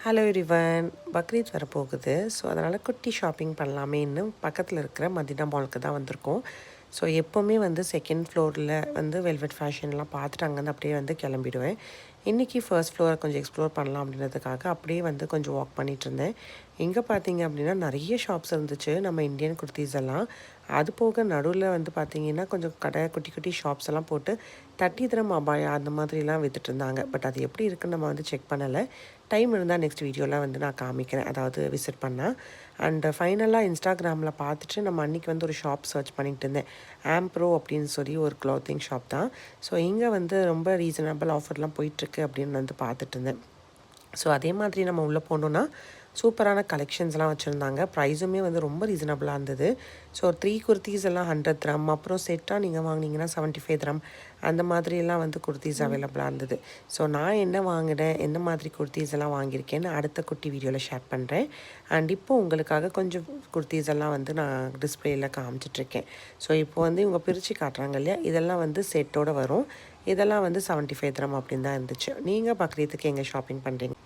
Hello everyone, Bakrid வரப்போகுது. So அதனால் குட்டி ஷாப்பிங் பண்ணலாமேன்னு பக்கத்தில் இருக்கிற மதினா மாலுக்கு தான் வந்திருக்கோம். ஸோ எப்போவுமே வந்து செகண்ட் ஃப்ளோரில் வந்து வெல்வெட் ஃபேஷன்லாம் பார்த்துட்டு அங்கேருந்து அப்படியே வந்து கிளம்பிடுவேன். இன்றைக்கி ஃபர்ஸ்ட் ஃப்ளோரை கொஞ்சம் எக்ஸ்ப்ளோர் பண்ணலாம் அப்படின்றதுக்காக அப்படியே வந்து கொஞ்சம் வாக் பண்ணிகிட்டு இருந்தேன். எங்கே பார்த்தீங்க அப்படின்னா நிறைய ஷாப்ஸ் இருந்துச்சு, நம்ம இந்தியன் குர்த்திஸ் எல்லாம். அது போக நடுவில் வந்து பார்த்திங்கன்னா கொஞ்சம் கடை குட்டி குட்டி ஷாப்ஸ் எல்லாம் போட்டு 30 திரம் அபாயா அந்த மாதிரிலாம் விற்றுட்டு இருந்தாங்க. பட் அது எப்படி இருக்குன்னு நம்ம வந்து செக் பண்ணலை. டைம் இருந்தால் நெக்ஸ்ட் வீடியோவில் வந்து நான் காமிக்கிறேன், அதாவது விசிட் பண்ணால். அண்டு ஃபைனலாக இன்ஸ்டாகிராமில் பார்த்துட்டு நம்ம அன்றைக்கி வந்து ஒரு ஷாப் சர்ச் பண்ணிகிட்டு இருந்தேன். ஆம்ப்ரோ அப்படின்னு சொல்லி ஒரு க்ளாத்திங் ஷாப் தான். ஸோ இங்கே வந்து ரொம்ப ரீசனபிள் ஆஃபர்லாம் போயிட்டுருக்கு அப்படின்னு வந்து பார்த்துட்டு இருந்தேன். ஸோ அதே மாதிரி நம்ம உள்ளே போனோன்னா சூப்பரான கலெக்ஷன்ஸ்லாம் வச்சுருந்தாங்க. ப்ரைஸுமே வந்து ரொம்ப ரீசனபிளாக இருந்தது. ஸோ 3 குர்த்தீஸ் எல்லாம் 100 திரம், அப்புறம் செட்டாக நீங்கள் வாங்கினீங்கன்னா 75 திரம் அந்த மாதிரியெல்லாம் வந்து குர்த்தீஸ் அவைலபிளாக இருந்தது. ஸோ நான் என்ன வாங்கினேன், எந்த மாதிரி குர்த்தீஸ் எல்லாம் வாங்கியிருக்கேன்னு அடுத்த குட்டி வீடியோவில் ஷேர் பண்ணுறேன். அண்ட் இப்போது உங்களுக்காக கொஞ்சம் குர்த்தீஸ் எல்லாம் வந்து நான் டிஸ்பிளேயில் காமிச்சிட்ருக்கேன். ஸோ இப்போ வந்து இவங்க பிரித்து காட்டுறாங்க இல்லையா, இதெல்லாம் வந்து செட்டோடு வரும். இதெல்லாம் வந்து 75 திரம் அப்படின்னு தான் இருந்துச்சு. நீங்கள் பக்ரீத்துக்கு எங்கே ஷாப்பிங் பண்ணுறீங்க?